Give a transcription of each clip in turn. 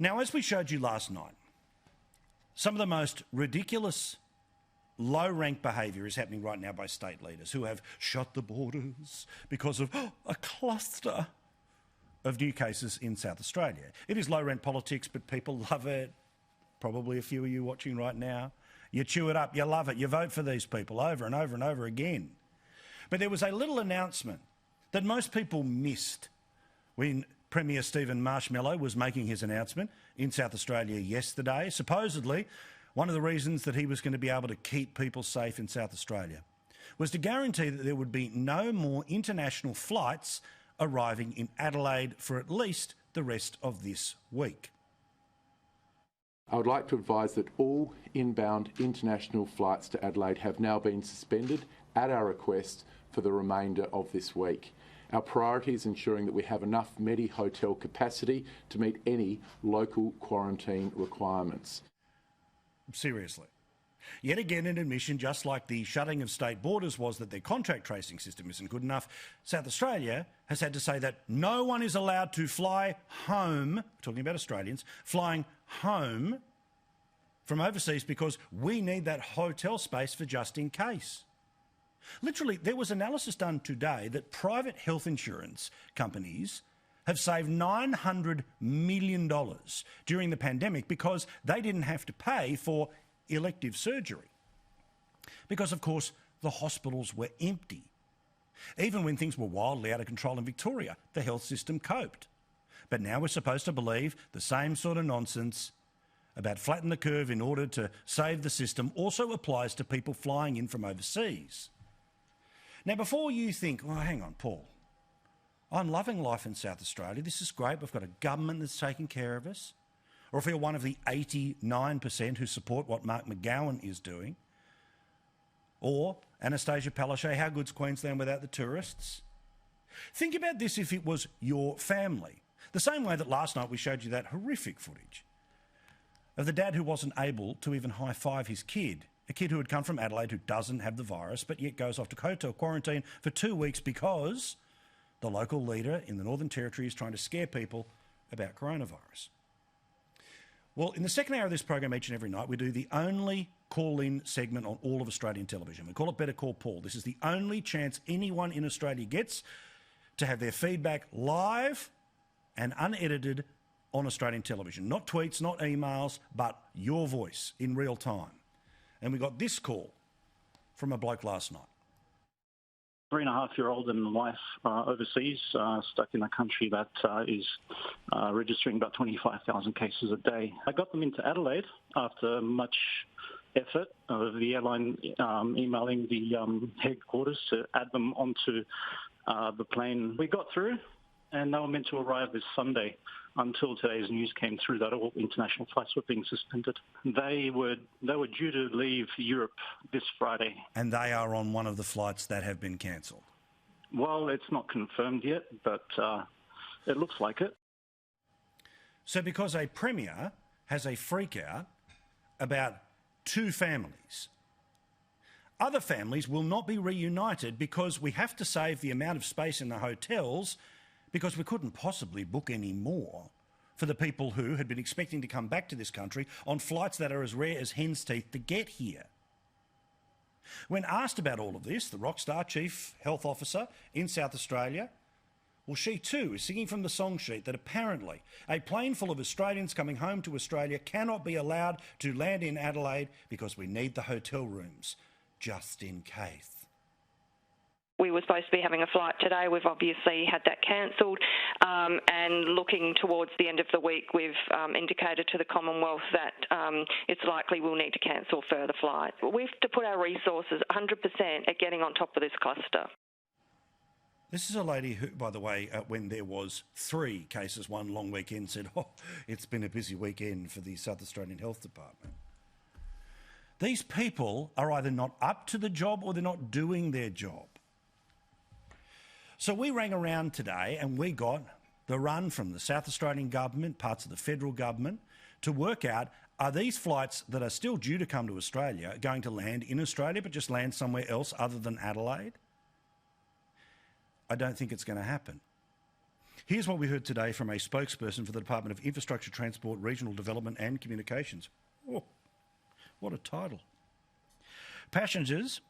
Now, as we showed you last night, some of the most ridiculous low-rank behaviour is happening right now by state leaders who have shut the borders because of a cluster of new cases in South Australia. It is low-rent politics, but people love it. Probably a few of you watching right now. You chew it up, you love it, you vote for these people over and over and over again. But there was a little announcement that most people missed when Premier Stephen Marshmallow was making his announcement in South Australia yesterday. Supposedly, one of the reasons that he was going to be able to keep people safe in South Australia was to guarantee that there would be no more international flights arriving in Adelaide for at least the rest of this week. I would like to advise that all inbound international flights to Adelaide have now been suspended at our request for the remainder of this week. Our priority is ensuring that we have enough Medi-hotel capacity to meet any local quarantine requirements. Seriously. Yet again, an admission, just like the shutting of state borders was that their contact tracing system isn't good enough, South Australia has had to say that no one is allowed to fly home, talking about Australians, flying home from overseas because we need that hotel space for just in case. Literally, there was analysis done today that private health insurance companies have saved $900 million during the pandemic because they didn't have to pay for elective surgery. Because, of course, the hospitals were empty. Even when things were wildly out of control in Victoria, the health system coped. But now we're supposed to believe the same sort of nonsense about flatten the curve in order to save the system also applies to people flying in from overseas. Now, before you think, well, hang on, Paul, I'm loving life in South Australia. This is great. We've got a government that's taking care of us. Or if you're one of the 89% who support what Mark McGowan is doing. Or, Anastasia Palaszczuk, how good's Queensland without the tourists? Think about this if it was your family. The same way that last night we showed you that horrific footage of the dad who wasn't able to even high-five his kid. A kid who had come from Adelaide who doesn't have the virus but yet goes off to hotel quarantine for 2 weeks because the local leader in the Northern Territory is trying to scare people about coronavirus. Well, in the second hour of this program each and every night, we do the only call-in segment on all of Australian television. We call it Better Call Paul. This is the only chance anyone in Australia gets to have their feedback live and unedited on Australian television. Not tweets, not emails, but your voice in real time. And we got this call from a bloke last night. 3.5-year-old and wife overseas, stuck in a country that is registering about 25,000 cases a day. I got them into Adelaide after much effort of the airline emailing the headquarters to add them onto the plane. We got through, and they were meant to arrive this Sunday until today's news came through that all international flights were being suspended. They were due to leave Europe this Friday. And they are on one of the flights that have been cancelled? Well, it's not confirmed yet, but it looks like it. So because a premier has a freak-out about two families, other families will not be reunited because we have to save the amount of space in the hotels because we couldn't possibly book any more for the people who had been expecting to come back to this country on flights that are as rare as hen's teeth to get here. When asked about all of this, the rockstar chief health officer in South Australia, well, she too is singing from the song sheet that apparently a plane full of Australians coming home to Australia cannot be allowed to land in Adelaide because we need the hotel rooms, just in case. We were supposed to be having a flight today. We've obviously had that cancelled. And looking towards the end of the week, we've indicated to the Commonwealth that it's likely we'll need to cancel further flights. We have to put our resources 100% at getting on top of this cluster. This is a lady who, by the way, when there was 3 cases one long weekend, said, oh, it's been a busy weekend for the South Australian Health Department. These people are either not up to the job or they're not doing their job. So we rang around today and we got the run from the South Australian government, parts of the federal government, to work out, are these flights that are still due to come to Australia going to land in Australia but just land somewhere else other than Adelaide? I don't think it's going to happen. Here's what we heard today from a spokesperson for the Department of Infrastructure, Transport, Regional Development and Communications. Oh, what a title. Passengers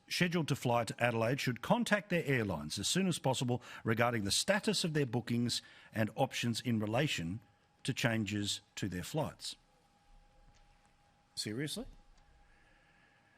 scheduled to fly to Adelaide should contact their airlines as soon as possible regarding the status of their bookings and options in relation to changes to their flights. Seriously?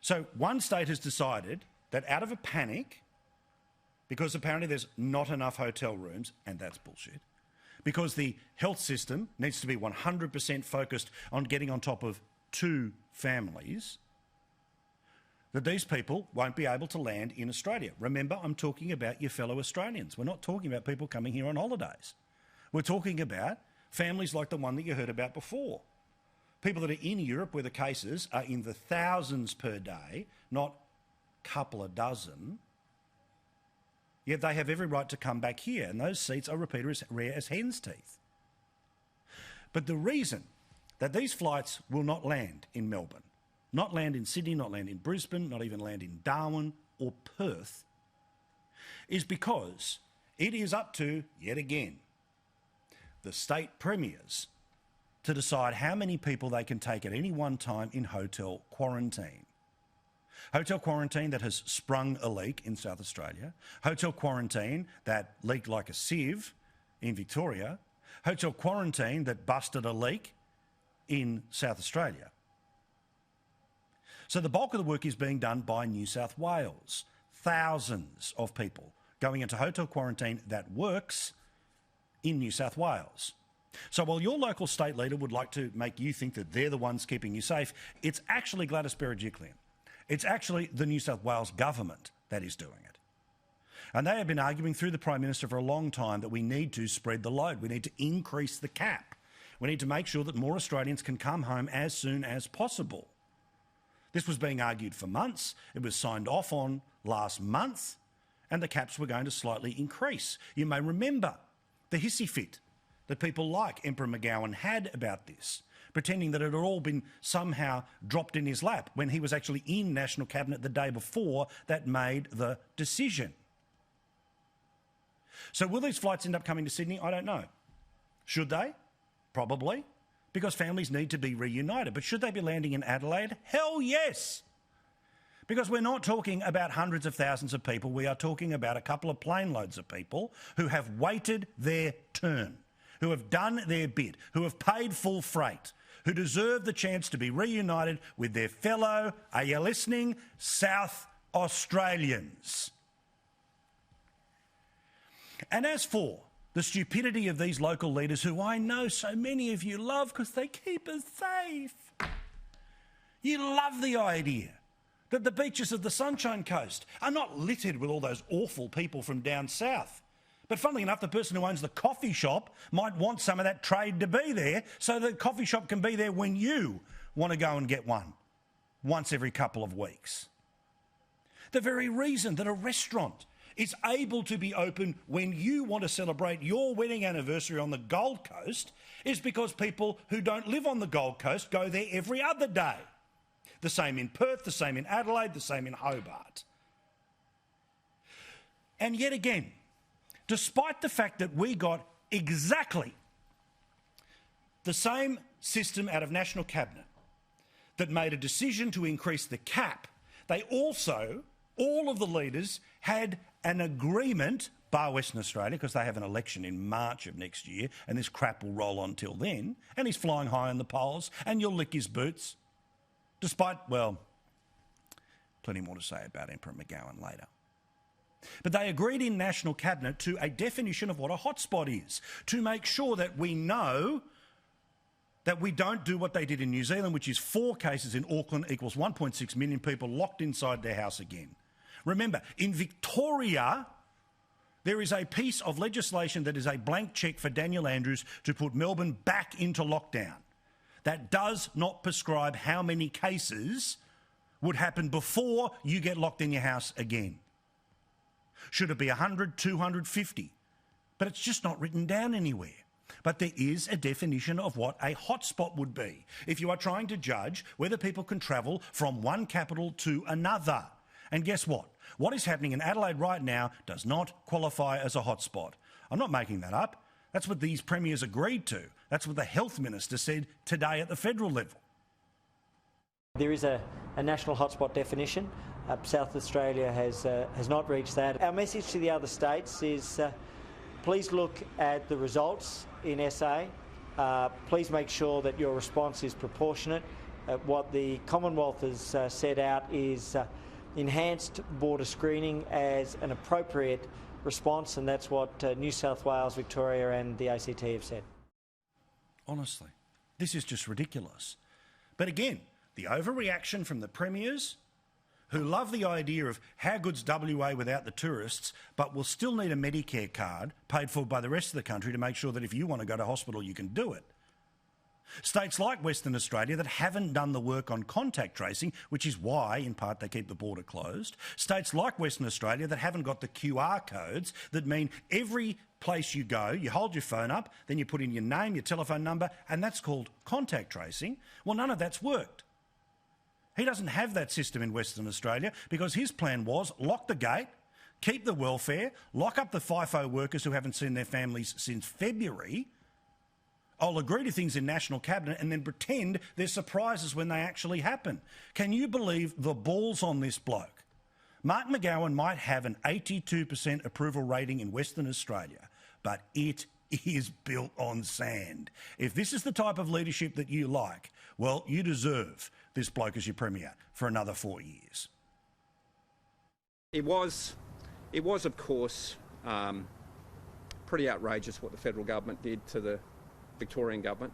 So one state has decided that out of a panic, because apparently there's not enough hotel rooms, and that's bullshit, because the health system needs to be 100% focused on getting on top of 2 families, that these people won't be able to land in Australia. Remember, I'm talking about your fellow Australians. We're not talking about people coming here on holidays. We're talking about families like the one that you heard about before. People that are in Europe where the cases are in the thousands per day, not a couple of dozen. Yet they have every right to come back here, and those seats are repeated as rare as hen's teeth. But the reason that these flights will not land in Melbourne, not land in Sydney, not land in Brisbane, not even land in Darwin or Perth, is because it is up to, yet again, the state premiers to decide how many people they can take at any one time in hotel quarantine. Hotel quarantine that has sprung a leak in South Australia, hotel quarantine that leaked like a sieve in Victoria, hotel quarantine that busted a leak in South Australia. So the bulk of the work is being done by New South Wales. Thousands of people going into hotel quarantine that works in New South Wales. So while your local state leader would like to make you think that they're the ones keeping you safe, it's actually Gladys Berejiklian. It's actually the New South Wales government that is doing it. And they have been arguing through the Prime Minister for a long time that we need to spread the load. We need to increase the cap. We need to make sure that more Australians can come home as soon as possible. This was being argued for months. It was signed off on last month, and the caps were going to slightly increase. You may remember the hissy fit that people like Emperor McGowan had about this, pretending that it had all been somehow dropped in his lap when he was actually in National Cabinet the day before that made the decision. So will these flights end up coming to Sydney? I don't know. Should they? Probably, because families need to be reunited. But should they be landing in Adelaide? Hell yes! Because we're not talking about hundreds of thousands of people. We are talking about a couple of plane loads of people who have waited their turn, who have done their bit, who have paid full freight, who deserve the chance to be reunited with their fellow, are you listening, South Australians. And as for the stupidity of these local leaders, who I know so many of you love because they keep us safe. You love the idea that the beaches of the Sunshine Coast are not littered with all those awful people from down south. But funnily enough, the person who owns the coffee shop might want some of that trade to be there so the coffee shop can be there when you want to go and get one once every couple of weeks. The very reason that a restaurant is able to be open when you want to celebrate your wedding anniversary on the Gold Coast is because people who don't live on the Gold Coast go there every other day. The same in Perth, the same in Adelaide, the same in Hobart. And yet again, despite the fact that we got exactly the same system out of National Cabinet that made a decision to increase the cap, they also, all of the leaders, had an agreement, bar Western Australia, because they have an election in March of next year, and this crap will roll on till then, and he's flying high in the polls, and you'll lick his boots. Despite, well, plenty more to say about Emperor McGowan later. But they agreed in National Cabinet to a definition of what a hotspot is, to make sure that we know that we don't do what they did in New Zealand, which is 4 cases in Auckland equals 1.6 million people locked inside their house again. Remember, in Victoria, there is a piece of legislation that is a blank cheque for Daniel Andrews to put Melbourne back into lockdown. That does not prescribe how many cases would happen before you get locked in your house again. Should it be 100, 250? But it's just not written down anywhere. But there is a definition of what a hotspot would be if you are trying to judge whether people can travel from one capital to another. And guess what? What is happening in Adelaide right now does not qualify as a hotspot. I'm not making that up. That's what these premiers agreed to. That's what the health minister said today at the federal level. There is a national hotspot definition. South Australia has not reached that. Our message to the other states is please look at the results in SA. Please make sure that your response is proportionate. What the Commonwealth has set out is enhanced border screening as an appropriate response, and that's what New South Wales, Victoria and the ACT have said. Honestly, this is just ridiculous. But again, the overreaction from the premiers, who love the idea of how good's WA without the tourists, but will still need a Medicare card paid for by the rest of the country to make sure that if you want to go to hospital, you can do it. States like Western Australia that haven't done the work on contact tracing, which is why, in part, they keep the border closed. States like Western Australia that haven't got the QR codes that mean every place you go, you hold your phone up, then you put in your name, your telephone number, and that's called contact tracing. Well, none of that's worked. He doesn't have that system in Western Australia because his plan was lock the gate, keep the welfare, lock up the FIFO workers who haven't seen their families since February. I'll agree to things in National Cabinet and then pretend there's surprises when they actually happen. Can you believe the balls on this bloke? Mark McGowan might have an 82% approval rating in Western Australia, but it is built on sand. If this is the type of leadership that you like, well, you deserve this bloke as your Premier for another 4 years. It was of course, pretty outrageous what the federal government did to the Victorian government.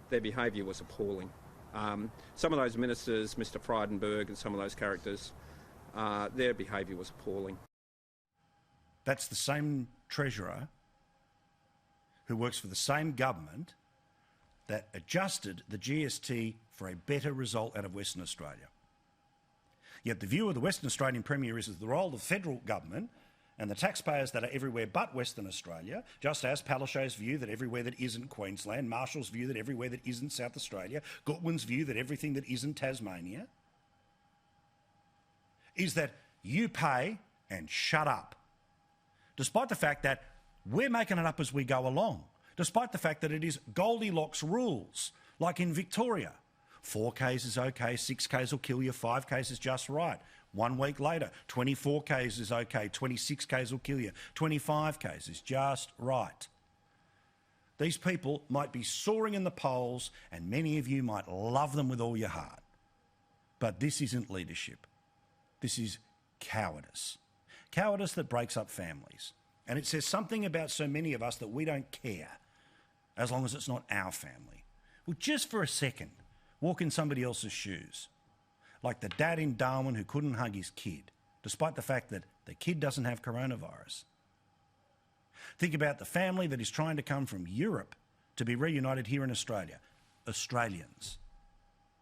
Their behaviour was appalling. Some of those ministers, Mr Frydenberg and some of those characters, their behaviour was appalling. That's the same Treasurer who works for the same government that adjusted the GST for a better result out of Western Australia. Yet the view of the Western Australian Premier is that the role of the federal government and the taxpayers that are everywhere but Western Australia, just as Palaszczuk's view that everywhere that isn't Queensland, Marshall's view that everywhere that isn't South Australia, Goodwin's view that everything that isn't Tasmania, is that you pay and shut up. Despite the fact that we're making it up as we go along, despite the fact that it is Goldilocks rules, like in Victoria. 4Ks is okay, 6Ks will kill you, 5Ks is just right. 1 week later, 24Ks is okay, 26Ks will kill you, 25Ks is just right. These people might be soaring in the polls and many of you might love them with all your heart. But this isn't leadership. This is cowardice. Cowardice that breaks up families. And it says something about so many of us that we don't care as long as it's not our family. Well, just for a second, walk in somebody else's shoes. Like the dad in Darwin who couldn't hug his kid, despite the fact that the kid doesn't have coronavirus. Think about the family that is trying to come from Europe to be reunited here in Australia. Australians.